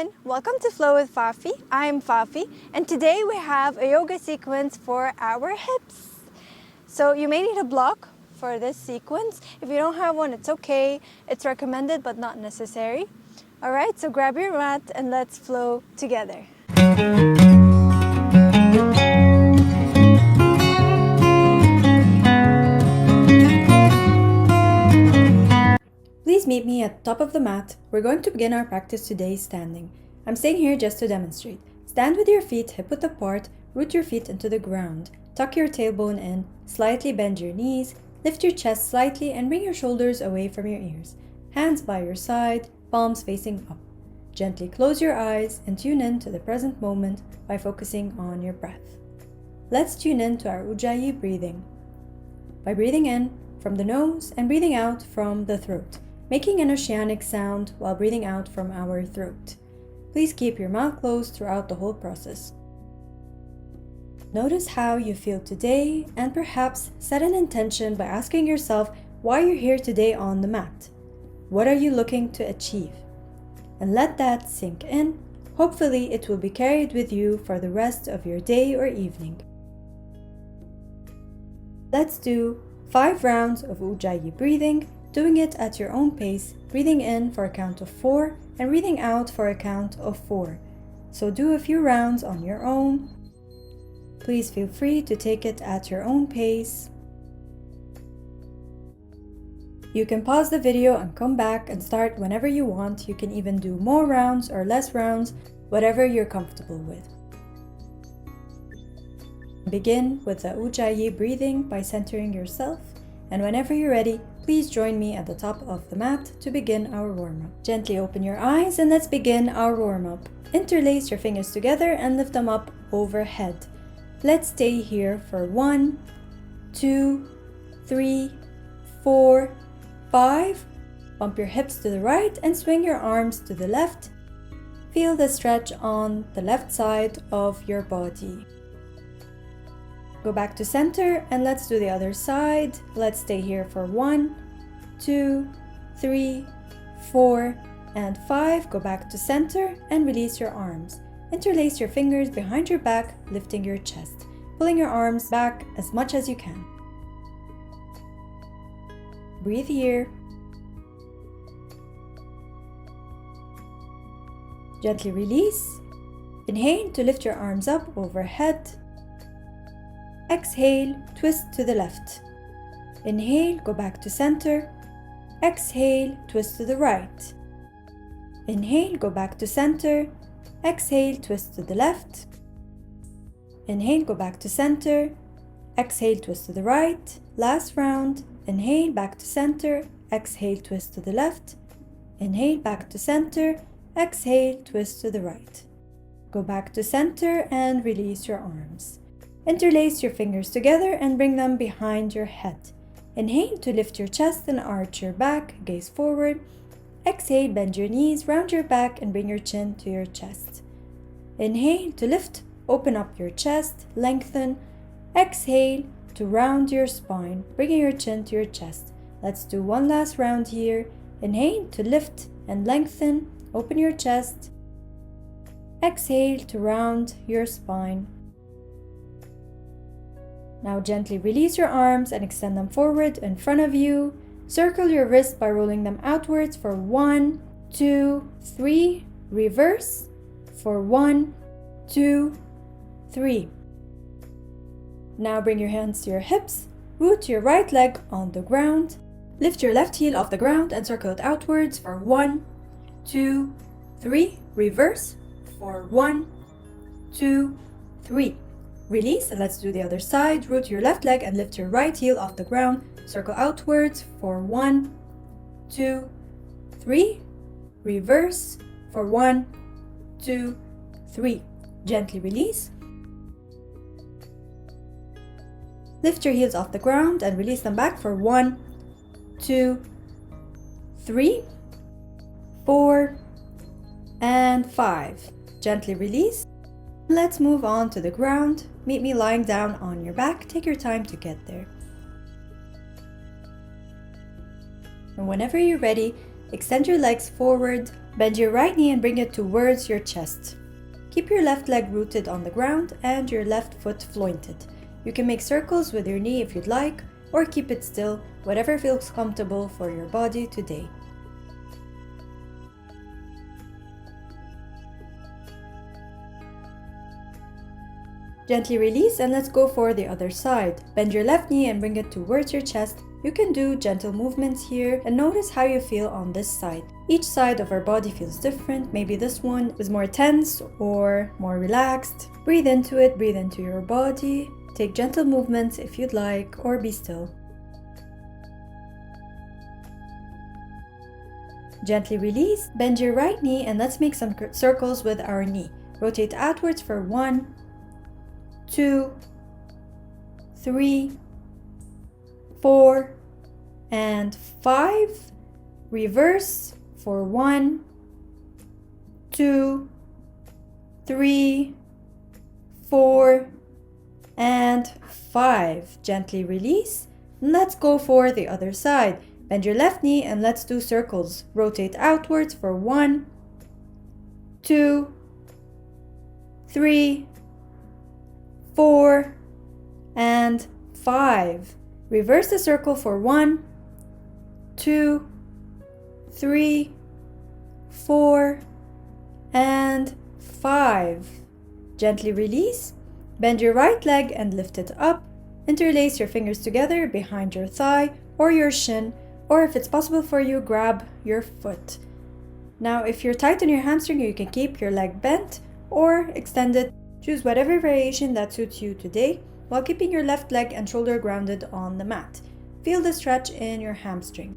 everyone, welcome to Flow with Fafi. I'm Fafi and today we have a yoga sequence for our hips. So you may need a block for this sequence. If you don't have one, it's okay. It's recommended but not necessary. Alright, so grab your mat and let's flow together. Please meet me at the top of the mat. We're going to begin our practice today standing. I'm staying here just to demonstrate. Stand with your feet hip-width apart, root your feet into the ground. Tuck your tailbone in, slightly bend your knees, lift your chest slightly and bring your shoulders away from your ears. Hands by your side, palms facing up. Gently close your eyes and tune in to the present moment by focusing on your breath. Let's tune in to our Ujjayi breathing. By breathing in from the nose and breathing out from the throat, making an oceanic sound while breathing out from our throat. Please keep your mouth closed throughout the whole process. Notice how you feel today and perhaps set an intention by asking yourself why you're here today on the mat. What are you looking to achieve? And let that sink in. Hopefully it will be carried with you for the rest of your day or evening. Let's do 5 rounds of Ujjayi breathing, doing it at your own pace, breathing in for a count of 4 and breathing out for a count of 4. So do a few rounds on your own. Please feel free to take it at your own pace. You can pause the video and come back and start whenever you want. You can even do more rounds or less rounds, whatever you're comfortable with. Begin with the Ujjayi breathing by centering yourself, and whenever you're ready, please join me at the top of the mat to begin our warm-up. Gently open your eyes and let's begin our warm-up. Interlace your fingers together and lift them up overhead. Let's stay here for 1, 2, 3, 4, 5. Bump your hips to the right and swing your arms to the left. Feel the stretch on the left side of your body. Go back to center and let's do the other side. Let's stay here for 1, 2, 3, 4, and 5. Go back to center and release your arms. Interlace your fingers behind your back, lifting your chest, pulling your arms back as much as you can. Breathe here. Gently release. Inhale to lift your arms up overhead. Exhale, twist to the left. Inhale, go back to center. Exhale, twist to the right. Inhale, go back to center. Exhale, twist to the left. Inhale, go back to center. Exhale, twist to the right. Last round. Inhale, back to center. Exhale, twist to the left. Inhale, back to center. Exhale, twist to the right. Go back to center and release your arms. Interlace your fingers together and bring them behind your head. Inhale to lift your chest and arch your back, gaze forward. Exhale, bend your knees, round your back and bring your chin to your chest. Inhale to lift, open up your chest, lengthen. Exhale to round your spine, bringing your chin to your chest. Let's do one last round here. Inhale to lift and lengthen, open your chest. Exhale to round your spine. Now gently release your arms and extend them forward in front of you. Circle your wrists by rolling them outwards for 1, 2, 3. Reverse for 1, 2, 3. Now bring your hands to your hips. Root your right leg on the ground. Lift your left heel off the ground and circle it outwards for 1, 2, 3. Reverse for 1, 2, 3. Release and let's do the other side. Root your left leg and lift your right heel off the ground. Circle outwards for 1, 2, 3. Reverse for 1, 2, 3. Gently release. Lift your heels off the ground and release them back for 1, 2, 3, 4, and 5. Gently release. Let's move on to the ground. Meet me lying down on your back. Take your time to get there. And whenever you're ready, extend your legs forward, Bend your right knee and bring it towards your chest. Keep your left leg rooted on the ground and your left foot flointed. You can make circles with your knee if you'd like, or keep it still, whatever feels comfortable for your body today. Gently release and let's go for the other side. Bend your left knee and bring it towards your chest. You can do gentle movements here and notice how you feel on this side. Each side of our body feels different. Maybe this one is more tense or more relaxed. Breathe into it, breathe into your body. Take gentle movements if you'd like, or be still. Gently release, bend your right knee and let's make some circles with our knee. Rotate outwards for 1, 2, 3, 4, and 5. Reverse for 1, 2, 3, 4, and 5. Gently release. Let's go for the other side. Bend your left knee and let's do circles. Rotate outwards for 1, 2, 3, 4, and 5. Reverse the circle for 1, 2, 3, 4, and 5. Gently release. Bend your right leg and lift it up. Interlace your fingers together behind your thigh or your shin, or if it's possible for you, grab your foot. Now, if you're tight on your hamstring, you can keep your leg bent or extend it. Choose whatever variation that suits you today, while keeping your left leg and shoulder grounded on the mat. Feel the stretch in your hamstring.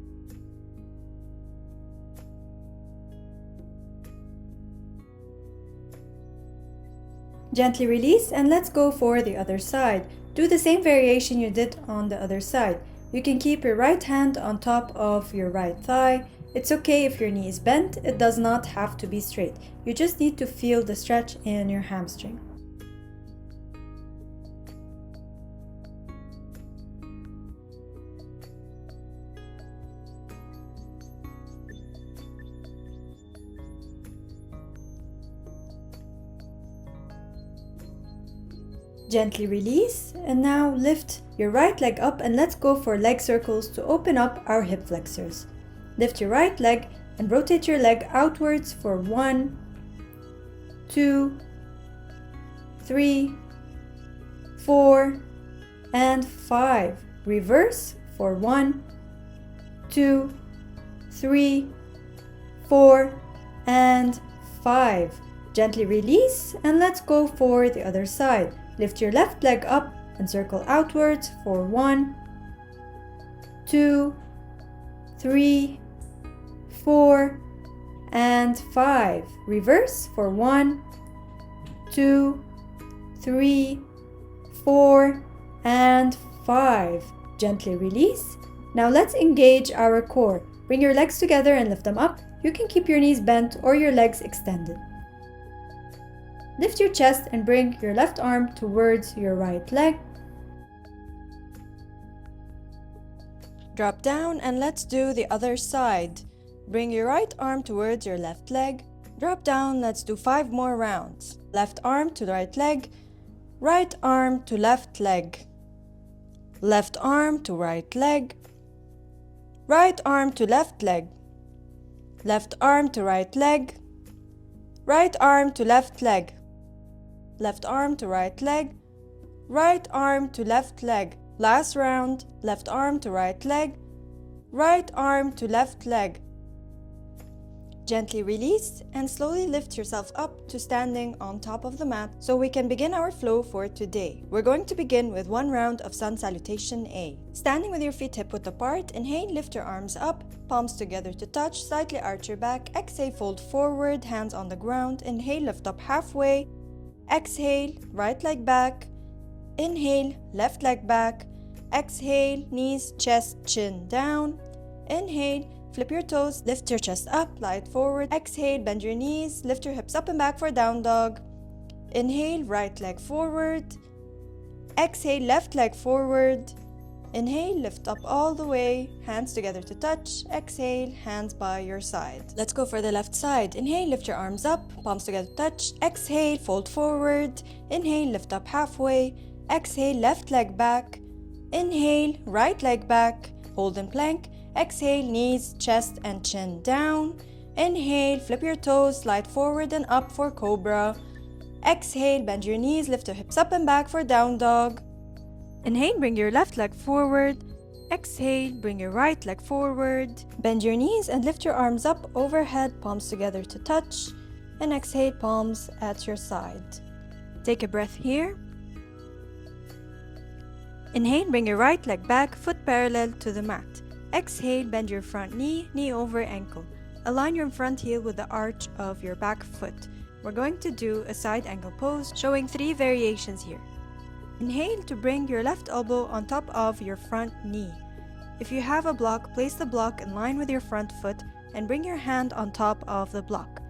Gently release and let's go for the other side. Do the same variation you did on the other side. You can keep your right hand on top of your right thigh. It's okay if your knee is bent, it does not have to be straight. You just need to feel the stretch in your hamstring. Gently release and now lift your right leg up and let's go for leg circles to open up our hip flexors. Lift your right leg and rotate your leg outwards for 1, 2, 3, 4, and 5. Reverse for 1, 2, 3, 4, and 5. Gently release and let's go for the other side. Lift your left leg up and circle outwards for 1, 2, 3, 4, and 5. Reverse for 1, 2, 3, 4, and 5. Gently release. Now let's engage our core. Bring your legs together and lift them up. You can keep your knees bent or your legs extended. Lift your chest and bring your left arm towards your right leg. Drop down and let's do the other side. Bring your right arm towards your left leg. Drop down, let's do 5 more rounds. Left arm to the right leg. Right arm to left leg. Left arm to right leg. Right arm to left leg. Left arm to right leg. Right arm to left leg. Left arm to right leg. Right arm to left leg. Last round. Left arm to right leg. Right arm to left leg. Gently release and slowly lift yourself up to standing on top of the mat so we can begin our flow for today. We're going to begin with 1 round of sun salutation A. Standing with your feet hip-width apart, inhale, lift your arms up, palms together to touch, slightly arch your back, exhale, fold forward, hands on the ground, inhale, lift up halfway, exhale, right leg back, inhale, left leg back, exhale, knees, chest, chin down, inhale, flip your toes, lift your chest up, slide forward, exhale, bend your knees, lift your hips up and back for down dog, inhale, right leg forward, exhale, left leg forward, Inhale, lift up all the way, hands together to touch. Exhale, hands by your side. Let's go for the left side. Inhale, lift your arms up, palms together to touch. Exhale, fold forward. Inhale, lift up halfway. Exhale, left leg back. Inhale, right leg back. Hold in plank. Exhale, knees, chest, and chin down. Inhale, flip your toes, slide forward and up for cobra. Exhale, bend your knees, lift your hips up and back for down dog. Inhale, bring your left leg forward. Exhale, bring your right leg forward. Bend your knees and lift your arms up overhead, palms together to touch. And exhale, palms at your side. Take a breath here. Inhale, bring your right leg back, foot parallel to the mat. Exhale, bend your front knee, knee over ankle. Align your front heel with the arch of your back foot. We're going to do a side angle pose, showing 3 variations here. Inhale to bring your left elbow on top of your front knee. If you have a block, place the block in line with your front foot and bring your hand on top of the block.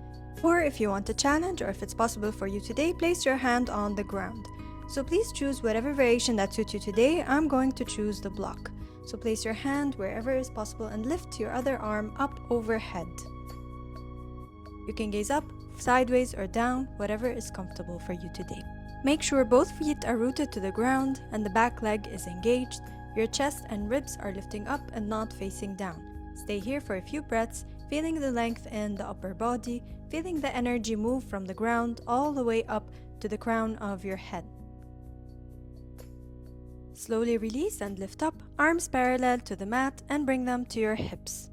Or if you want a challenge, or if it's possible for you today, place your hand on the ground. So please choose whatever variation that suits you today. I'm going to choose the block. So place your hand wherever is possible and lift your other arm up overhead. You can gaze up, sideways, or down, whatever is comfortable for you today. Make sure both feet are rooted to the ground and the back leg is engaged. Your chest and ribs are lifting up and not facing down. Stay here for a few breaths, feeling the length in the upper body, feeling the energy move from the ground all the way up to the crown of your head. Slowly release and lift up, arms parallel to the mat, and bring them to your hips.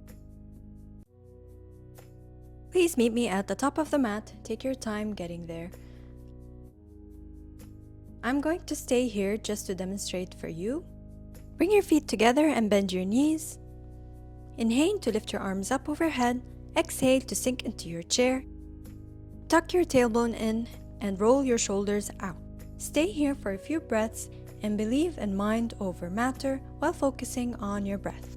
Please meet me at the top of the mat. Take your time getting there. I'm going to stay here just to demonstrate for you. Bring your feet together and bend your knees. Inhale to lift your arms up overhead. Exhale to sink into your chair. Tuck your tailbone in and roll your shoulders out. Stay here for a few breaths and believe in mind over matter while focusing on your breath.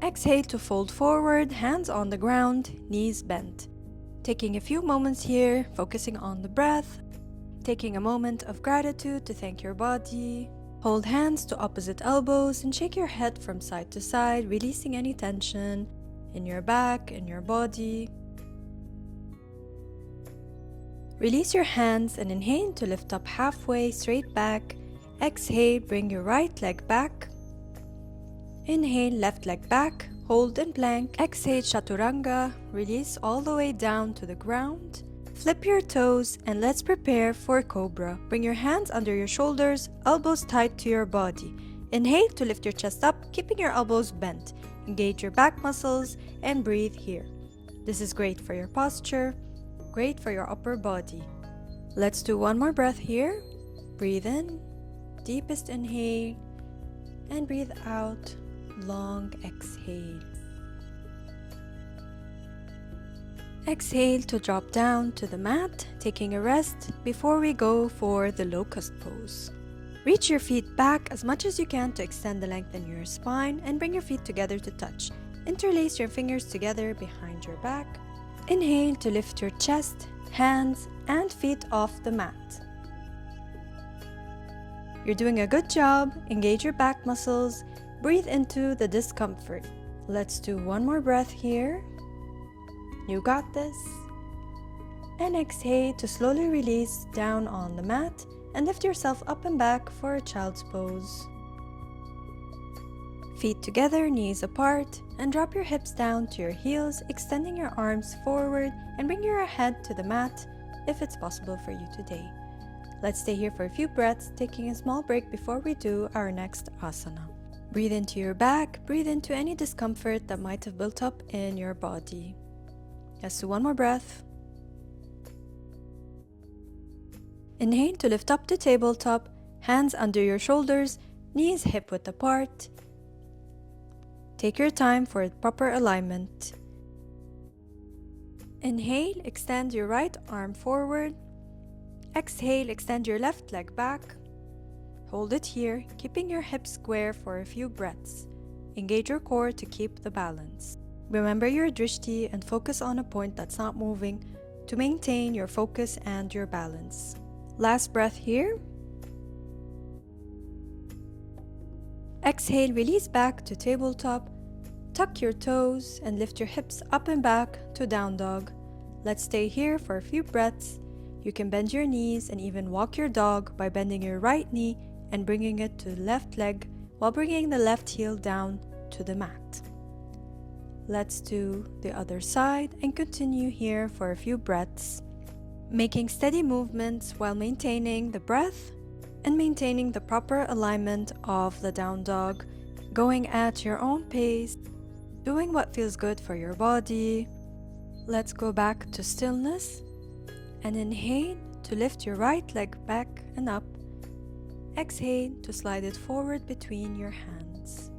Exhale to fold forward, hands on the ground, knees bent. Taking a few moments here, focusing on the breath. Taking a moment of gratitude to thank your body. Hold hands to opposite elbows and shake your head from side to side, releasing any tension in your back, in your body. Release your hands and inhale to lift up halfway, straight back. Exhale, bring your right leg back. Inhale, left leg back, hold in plank. Exhale, chaturanga, release all the way down to the ground. Flip your toes and let's prepare for cobra. Bring your hands under your shoulders, elbows tight to your body. Inhale to lift your chest up, keeping your elbows bent. Engage your back muscles and breathe here. This is great for your posture, great for your upper body. Let's do one more breath here. Breathe in, deepest inhale, and breathe out. Long exhale. Exhale to drop down to the mat, taking a rest before we go for the locust pose. Reach your feet back as much as you can to extend the length in your spine and bring your feet together to touch. Interlace your fingers together behind your back. Inhale to lift your chest, hands, and feet off the mat. You're doing a good job. Engage your back muscles. Breathe into the discomfort. Let's do one more breath here. You got this. And exhale to slowly release down on the mat and lift yourself up and back for a child's pose. Feet together, knees apart, and drop your hips down to your heels, extending your arms forward and bring your head to the mat if it's possible for you today. Let's stay here for a few breaths, taking a small break before we do our next asana. Breathe into your back, breathe into any discomfort that might have built up in your body. Let's do one more breath. Inhale to lift up to tabletop, hands under your shoulders, knees hip-width apart. Take your time for proper alignment. Inhale, extend your right arm forward. Exhale, extend your left leg back. Hold it here, keeping your hips square for a few breaths. Engage your core to keep the balance. Remember your drishti and focus on a point that's not moving to maintain your focus and your balance. Last breath here. Exhale, release back to tabletop. Tuck your toes and lift your hips up and back to down dog. Let's stay here for a few breaths. You can bend your knees and even walk your dog by bending your right knee and bringing it to the left leg while bringing the left heel down to the mat. Let's do the other side and continue here for a few breaths, making steady movements while maintaining the breath and maintaining the proper alignment of the down dog, going at your own pace, doing what feels good for your body. Let's go back to stillness and inhale to lift your right leg back and up. Exhale to slide it forward between your hands.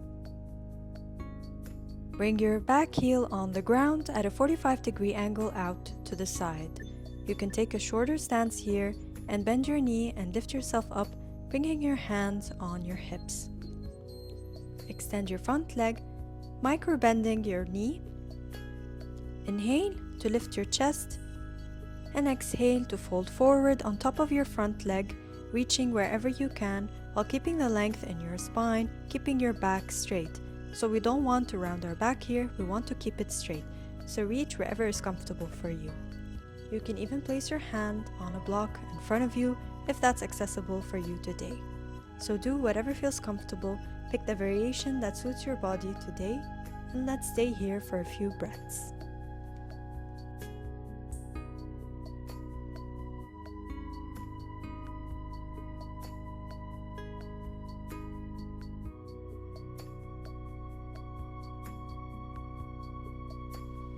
Bring your back heel on the ground at a 45-degree angle out to the side. You can take a shorter stance here and bend your knee and lift yourself up, bringing your hands on your hips. Extend your front leg, micro-bending your knee. Inhale to lift your chest and exhale to fold forward on top of your front leg, reaching wherever you can while keeping the length in your spine, keeping your back straight. So we don't want to round our back here, we want to keep it straight. So reach wherever is comfortable for you. You can even place your hand on a block in front of you if that's accessible for you today. So do whatever feels comfortable, pick the variation that suits your body today, and let's stay here for a few breaths.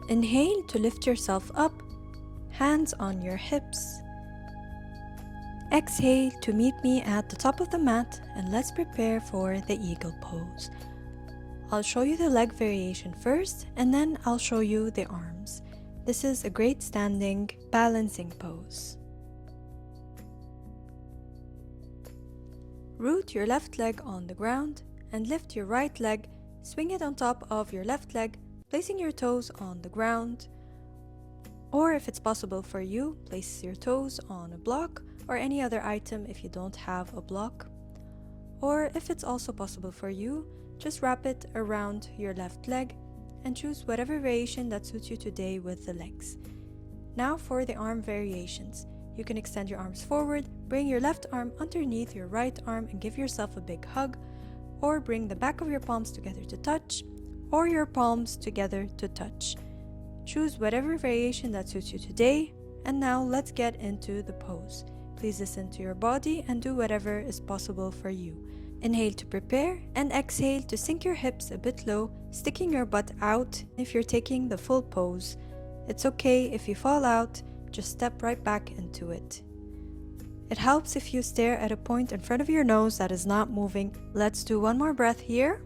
Inhale to lift yourself up, hands on your hips. Exhale to meet me at the top of the mat, and let's prepare for the eagle pose. I'll show you the leg variation first, and then I'll show you the arms. This is a great standing balancing pose. Root your left leg on the ground and lift your right leg, swing it on top of your left leg, placing your toes on the ground, or if it's possible for you, place your toes on a block or any other item if you don't have a block. Or if it's also possible for you, just wrap it around your left leg and choose whatever variation that suits you today with the legs. Now for the arm variations. You can extend your arms forward, bring your left arm underneath your right arm and give yourself a big hug, or bring the back of your palms together to touch, or your palms together to touch. Choose whatever variation that suits you today, and now let's get into the pose. Please listen to your body and do whatever is possible for you. Inhale to prepare and exhale to sink your hips a bit low, sticking your butt out if you're taking the full pose. It's okay if you fall out, just step right back into it. It helps if you stare at a point in front of your nose that is not moving. Let's do one more breath here.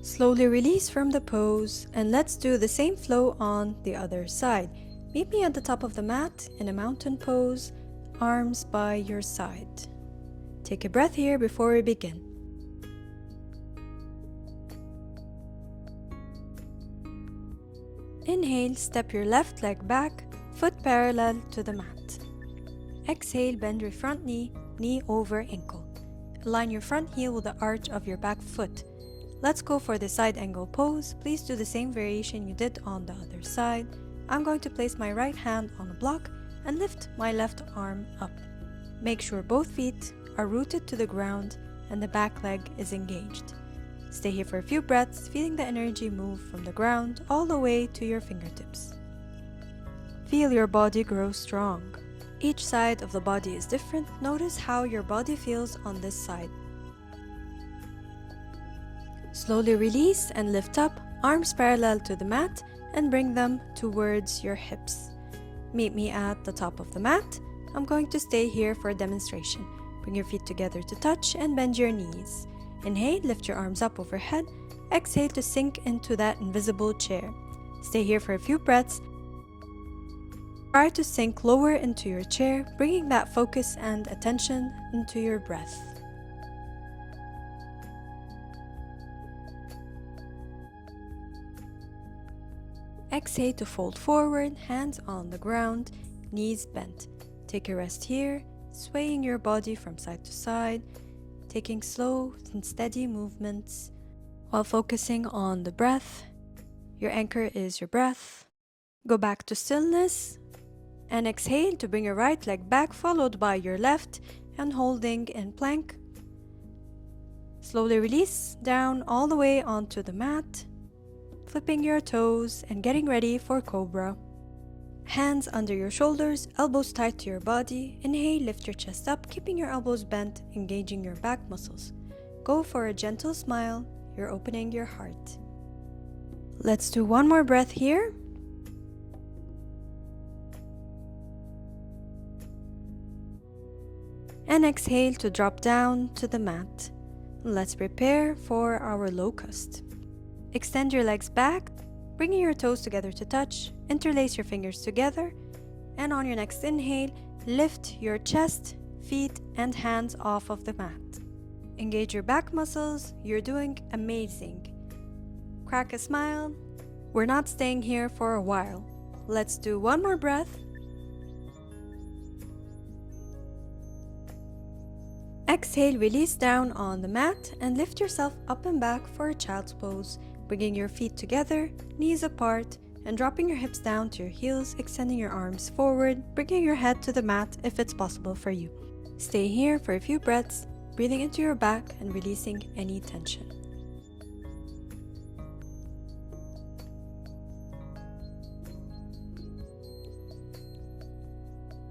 Slowly release from the pose, and let's do the same flow on the other side. Meet me at the top of the mat in a mountain pose, arms by your side. Take a breath here before we begin. Inhale, step your left leg back, foot parallel to the mat. Exhale, bend your front knee, knee over ankle. Align your front heel with the arch of your back foot. Let's go for the side angle pose. Please do the same variation you did on the other side. I'm going to place my right hand on a block and lift my left arm up. Make sure both feet are rooted to the ground and the back leg is engaged. Stay here for a few breaths, feeling the energy move from the ground all the way to your fingertips. Feel your body grow strong. Each side of the body is different. Notice how your body feels on this side. Slowly release and lift up, arms parallel to the mat, and bring them towards your hips. Meet me at the top of the mat. I'm going to stay here for a demonstration. Bring your feet together to touch and bend your knees. Inhale, lift your arms up overhead. Exhale to sink into that invisible chair. Stay here for a few breaths. Try to sink lower into your chair, bringing that focus and attention into your breath. Exhale to fold forward, hands on the ground, knees bent. Take a rest here, swaying your body from side to side, taking slow and steady movements while focusing on the breath. Your anchor is your breath. Go back to stillness and exhale to bring your right leg back, followed by your left, and holding in plank. Slowly release down all the way onto the mat, flipping your toes and getting ready for cobra. Hands under your shoulders, elbows tight to your body. Inhale, lift your chest up, keeping your elbows bent, engaging your back muscles. Go for a gentle smile, you're opening your heart. Let's do one more breath here. And exhale to drop down to the mat. Let's prepare for our locust. Extend your legs back, bringing your toes together to touch. Interlace your fingers together, and on your next inhale, lift your chest, feet, and hands off of the mat. Engage your back muscles. You're doing amazing. Crack a smile. We're not staying here for a while. Let's do one more breath. Exhale, release down on the mat and lift yourself up and back for a child's pose, bringing your feet together, knees apart, and dropping your hips down to your heels, extending your arms forward, bringing your head to the mat if it's possible for you. Stay here for a few breaths, breathing into your back and releasing any tension.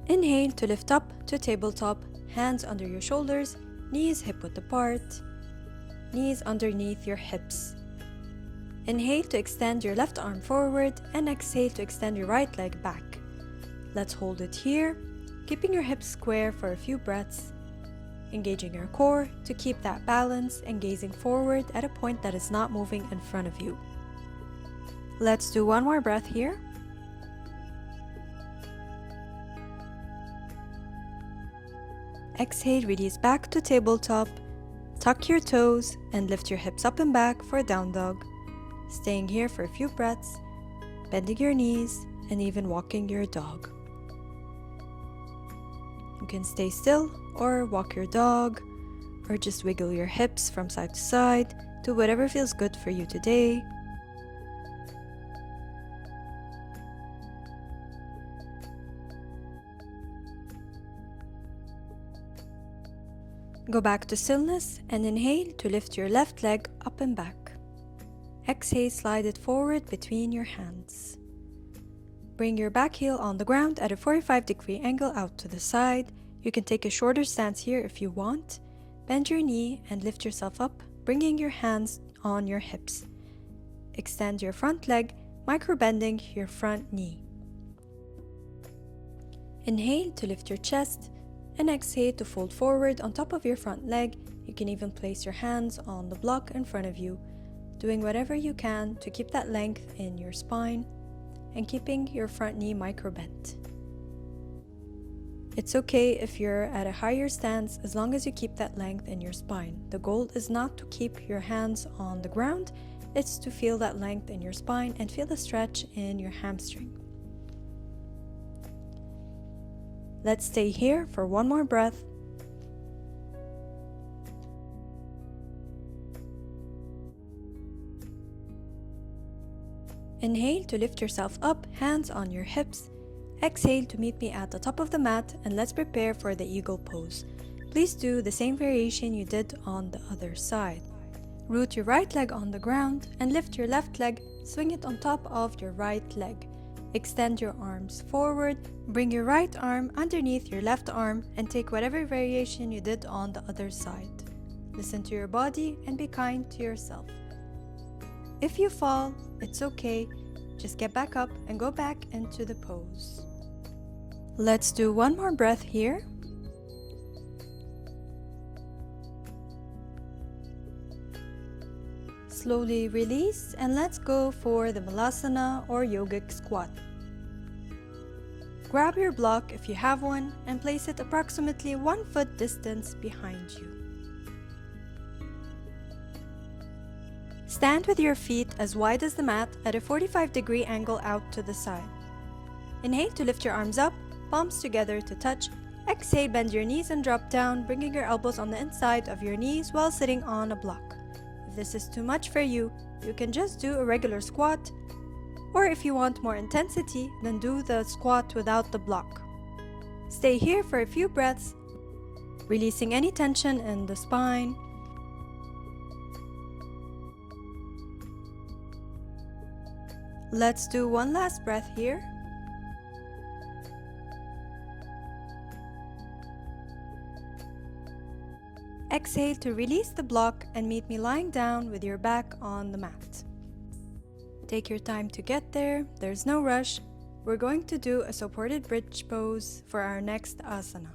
Inhale to lift up to tabletop, hands under your shoulders, knees hip-width apart, knees underneath your hips. Inhale to extend your left arm forward and exhale to extend your right leg back. Let's hold it here, keeping your hips square for a few breaths, engaging your core to keep that balance and gazing forward at a point that is not moving in front of you. Let's do one more breath here. Exhale, release back to tabletop, tuck your toes and lift your hips up and back for down dog. Staying here for a few breaths, bending your knees and even walking your dog. You can stay still or walk your dog or just wiggle your hips from side to side. Do whatever feels good for you today. Go back to stillness and inhale to lift your left leg up and back. Exhale, slide it forward between your hands. Bring your back heel on the ground at a 45-degree angle out to the side. You can take a shorter stance here if you want. Bend your knee and lift yourself up, bringing your hands on your hips. Extend your front leg, micro-bending your front knee. Inhale to lift your chest and exhale to fold forward on top of your front leg. You can even place your hands on the block in front of you, doing whatever you can to keep that length in your spine and keeping your front knee micro-bent. It's okay if you're at a higher stance as long as you keep that length in your spine. The goal is not to keep your hands on the ground, it's to feel that length in your spine and feel the stretch in your hamstring. Let's stay here for one more breath. Inhale to lift yourself up, hands on your hips. Exhale to meet me at the top of the mat and let's prepare for the eagle pose. Please do the same variation you did on the other side. Root your right leg on the ground and lift your left leg, swing it on top of your right leg. Extend your arms forward, bring your right arm underneath your left arm and take whatever variation you did on the other side. Listen to your body and be kind to yourself. If you fall, it's okay. Just get back up and go back into the pose. Let's do one more breath here. Slowly release and let's go for the malasana or yogic squat. Grab your block if you have one and place it approximately 1 foot distance behind you. Stand with your feet as wide as the mat at a 45-degree angle out to the side. Inhale to lift your arms up, palms together to touch. Exhale, bend your knees and drop down, bringing your elbows on the inside of your knees while sitting on a block. If this is too much for you, you can just do a regular squat, or if you want more intensity, then do the squat without the block. Stay here for a few breaths, releasing any tension in the spine. Let's do one last breath here. Exhale to release the block and meet me lying down with your back on the mat. Take your time to get there, there's no rush. We're going to do a supported bridge pose for our next asana.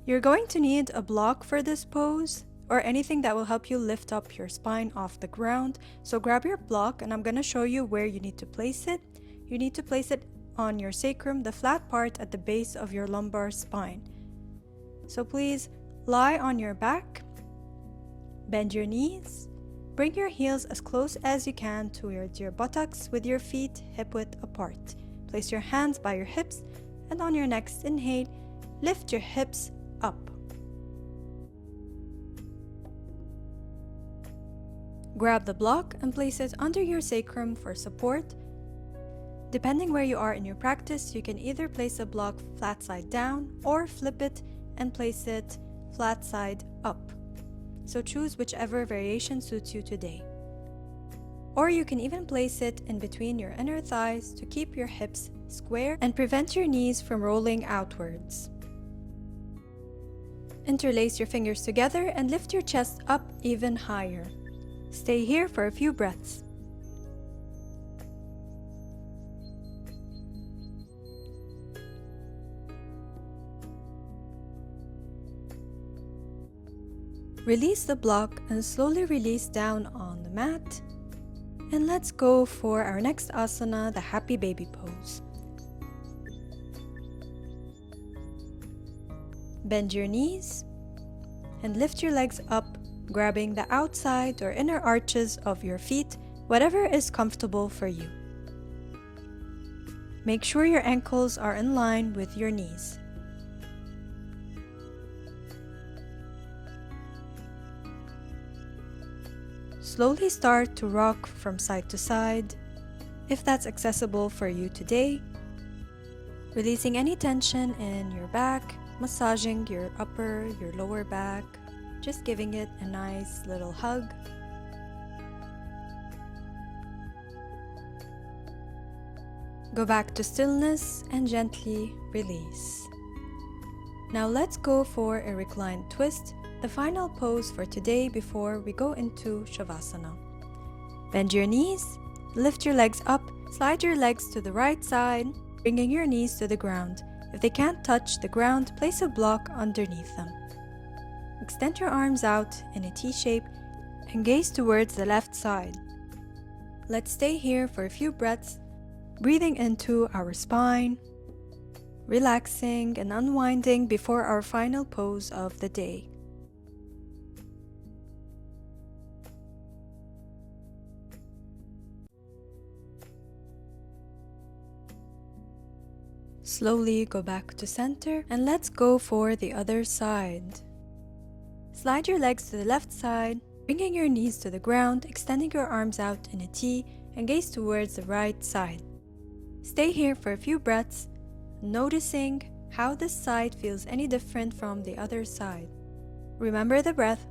You're going to need a block for this pose or anything that will help you lift up your spine off the ground. So grab your block and I'm going to show you where you need to place it. You need to place it on your sacrum, the flat part at the base of your lumbar spine. So please lie on your back, bend your knees, bring your heels as close as you can towards your buttocks with your feet hip-width apart. Place your hands by your hips, and on your next inhale, lift your hips up. Grab the block and place it under your sacrum for support. Depending where you are in your practice, you can either place a block flat side down or flip it and place it flat side up. So choose whichever variation suits you today. Or you can even place it in between your inner thighs to keep your hips square and prevent your knees from rolling outwards. Interlace your fingers together and lift your chest up even higher. Stay here for a few breaths. Release the block and slowly release down on the mat. And let's go for our next asana, the happy baby pose. Bend your knees and lift your legs up, grabbing the outside or inner arches of your feet, whatever is comfortable for you. Make sure your ankles are in line with your knees. Slowly start to rock from side to side, if that's accessible for you today. Releasing any tension in your back, massaging your upper, your lower back, just giving it a nice little hug. Go back to stillness and gently release. Now let's go for a reclined twist, the final pose for today before we go into shavasana. Bend your knees, lift your legs up, slide your legs to the right side, bringing your knees to the ground. If they can't touch the ground, place a block underneath them. Extend your arms out in a T shape and gaze towards the left side. Let's stay here for a few breaths, breathing into our spine, relaxing and unwinding before our final pose of the day. Slowly go back to center and let's go for the other side. Slide your legs to the left side, bringing your knees to the ground, extending your arms out in a T and gaze towards the right side. Stay here for a few breaths, noticing how this side feels any different from the other side. Remember the breath.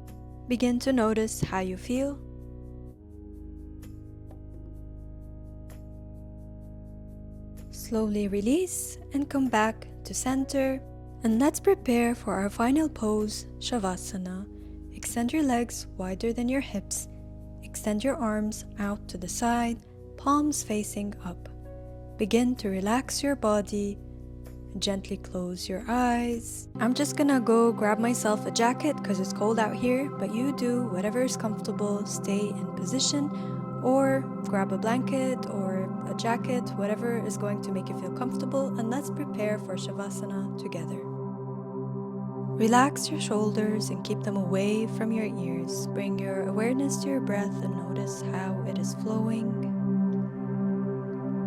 Begin to notice how you feel. Slowly release and come back to center. And let's prepare for our final pose, shavasana. Extend your legs wider than your hips. Extend your arms out to the side, palms facing up. Begin to relax your body. Gently close your eyes. I'm just gonna go grab myself a jacket because it's cold out here, but you do whatever is comfortable. Stay in position or grab a blanket or a jacket, whatever is going to make you feel comfortable, and let's prepare for shavasana together. Relax your shoulders and keep them away from your ears. Bring your awareness to your breath and notice how it is flowing.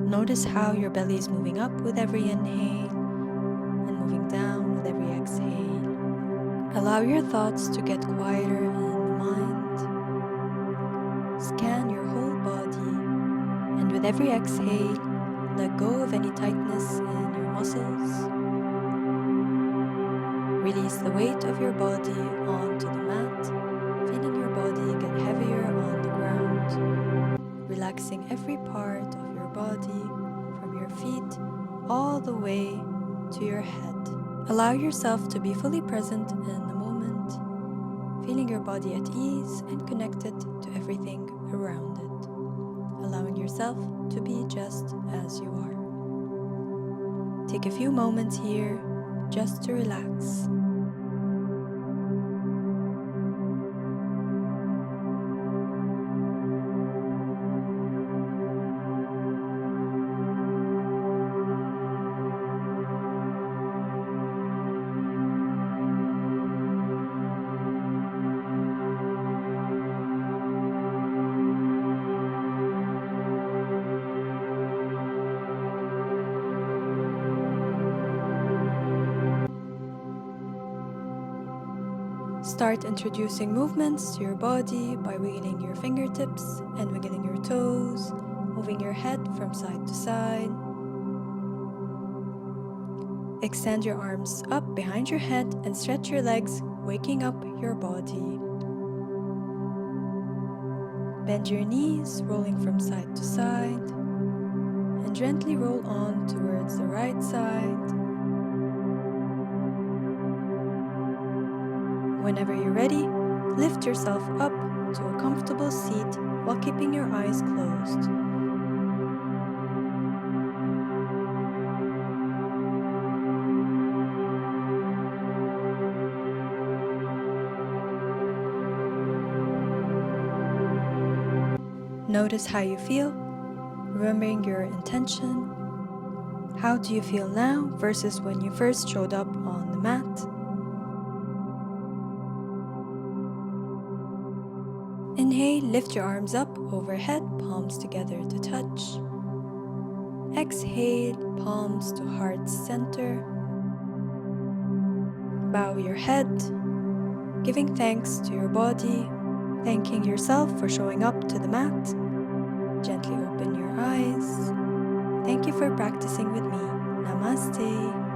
Notice how your belly is moving up with every inhale and moving down with every exhale. Allow your thoughts to get quieter in the mind. Scan your whole body, and with every exhale, let go of any tightness in your muscles. Release the weight of your body onto the mat, feeling your body get heavier on the ground, relaxing every part of your body from your feet all the way to your head. Allow yourself to be fully present in the moment, feeling your body at ease and connected to everything around it, allowing yourself to be just as you are. Take a few moments here just to relax. Start introducing movements to your body by wiggling your fingertips and wiggling your toes, moving your head from side to side. Extend your arms up behind your head and stretch your legs, waking up your body. Bend your knees, rolling from side to side, and gently roll on towards the right side. Whenever you're ready, lift yourself up to a comfortable seat while keeping your eyes closed. Notice how you feel, remembering your intention. How do you feel now versus when you first showed up on the mat? Inhale, lift your arms up overhead, palms together to touch. Exhale, palms to heart center. Bow your head, giving thanks to your body, thanking yourself for showing up to the mat. Gently open your eyes. Thank you for practicing with me. Namaste.